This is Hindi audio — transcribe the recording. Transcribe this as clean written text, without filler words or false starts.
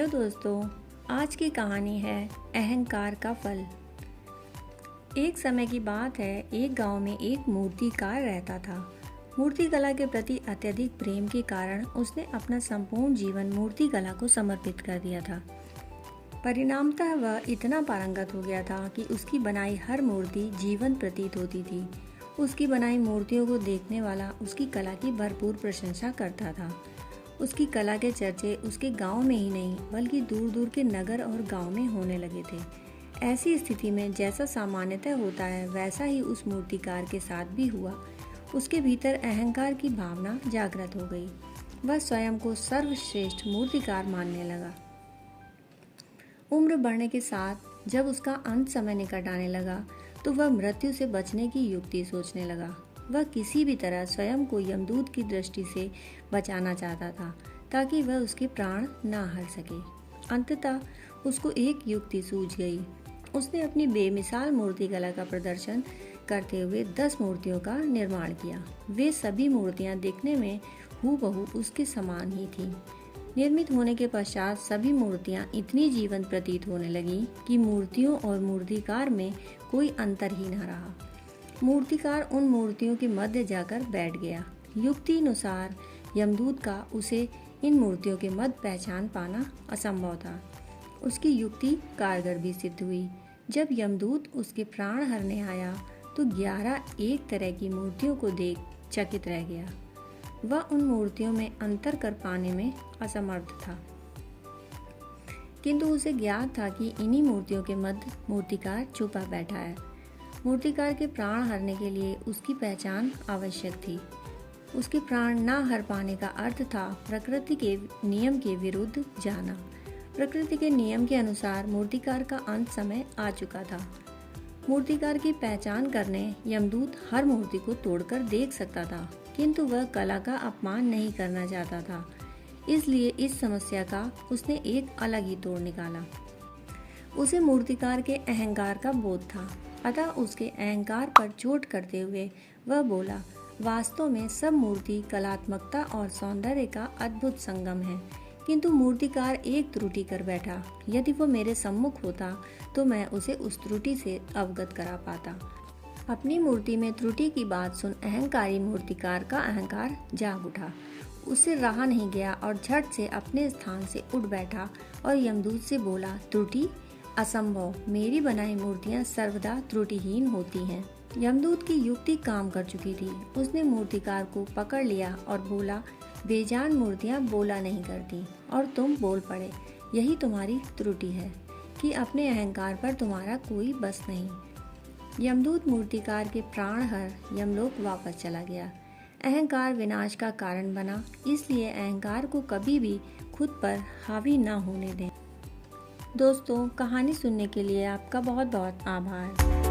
हेलो दोस्तों, आज की कहानी है अहंकार का फल। एक समय की बात है, एक गांव में एक मूर्तिकार रहता था। मूर्तिकला के प्रति अत्यधिक प्रेम के कारण उसने अपना संपूर्ण जीवन मूर्तिकला को समर्पित कर दिया था। परिणामतः वह इतना पारंगत हो गया था कि उसकी बनाई हर मूर्ति जीवंत प्रतीत होती थी। उसकी बनाई मूर्तियों को देखने वाला उसकी कला की भरपूर प्रशंसा करता था। उसकी कला के चर्चे उसके गांव में ही नहीं बल्कि दूर दूर के नगर और गांव में होने लगे थे। ऐसी स्थिति में जैसा सामान्यतः होता है वैसा ही उस मूर्तिकार के साथ भी हुआ। उसके भीतर अहंकार की भावना जागृत हो गई। वह स्वयं को सर्वश्रेष्ठ मूर्तिकार मानने लगा। उम्र बढ़ने के साथ जब उसका अंत समय निकट आने लगा तो वह मृत्यु से बचने की युक्ति सोचने लगा। वह किसी भी तरह स्वयं को यमदूत की दृष्टि से बचाना चाहता था ताकि वह उसके प्राण ना हर सके। अंततः उसको एक युक्ति सूझ गई। उसने अपनी बेमिसाल मूर्तिकला का प्रदर्शन करते हुए 10 मूर्तियों का निर्माण किया। वे सभी मूर्तियां दिखने में हूबहू उसके समान ही थीं। निर्मित होने के पश्चात सभी मूर्तियां इतनी जीवंत प्रतीत होने लगीं कि मूर्तियों और मूर्तिकार में कोई अंतर ही न रहा। मूर्तिकार उन मूर्तियों के मध्य जाकर बैठ गया। युक्ति अनुसार यमदूत का उसे इन मूर्तियों के मध्य पहचान पाना असंभव था। उसकी युक्ति कारगर भी सिद्ध हुई। जब यमदूत उसके प्राण हरने आया तो 11 एक तरह की मूर्तियों को देख चकित रह गया। वह उन मूर्तियों में अंतर कर पाने में असमर्थ था, किंतु उसे ज्ञात था कि इन्हीं मूर्तियों के मध्य मूर्तिकार छुपा बैठा है। मूर्तिकार के प्राण हरने के लिए उसकी पहचान आवश्यक थी। उसके प्राण न हर पाने का अर्थ था प्रकृति के नियम के विरुद्ध जाना। प्रकृति के नियम के अनुसार मूर्तिकार का अंत समय आ चुका था। मूर्तिकार की पहचान करने यमदूत हर मूर्ति को तोड़कर देख सकता था, किंतु वह कला का अपमान नहीं करना चाहता था। इसलिए इस समस्या का उसने एक अलग ही तोड़ निकाला। उसे मूर्तिकार के अहंकार का बोध था, अतः उसके अहंकार पर चोट करते हुए वह बोला, वास्तव में सब मूर्ति कलात्मकता और सौंदर्य का अद्भुत संगम है, किंतु मूर्तिकार एक त्रुटि कर बैठा। यदि वो मेरे सम्मुख होता तो मैं उसे उस त्रुटि से अवगत करा पाता। अपनी मूर्ति में त्रुटि की बात सुन अहंकारी मूर्तिकार का अहंकार जाग उठा। उससे रहा नहीं गया और झट से अपने स्थान से उठ बैठा और यमदूत से बोला, त्रुटि? असंभव, मेरी बनाई मूर्तियां सर्वदा त्रुटिहीन होती हैं। यमदूत की युक्ति काम कर चुकी थी। उसने मूर्तिकार को पकड़ लिया और बोला, बेजान मूर्तियां बोला नहीं करती और तुम बोल पड़े। यही तुम्हारी त्रुटि है कि अपने अहंकार पर तुम्हारा कोई बस नहीं। यमदूत मूर्तिकार के प्राण हर यमलोक वापस चला गया। अहंकार विनाश का कारण बना, इसलिए अहंकार को कभी भी खुद पर हावी न होने दें। दोस्तों, कहानी सुनने के लिए आपका बहुत बहुत आभार।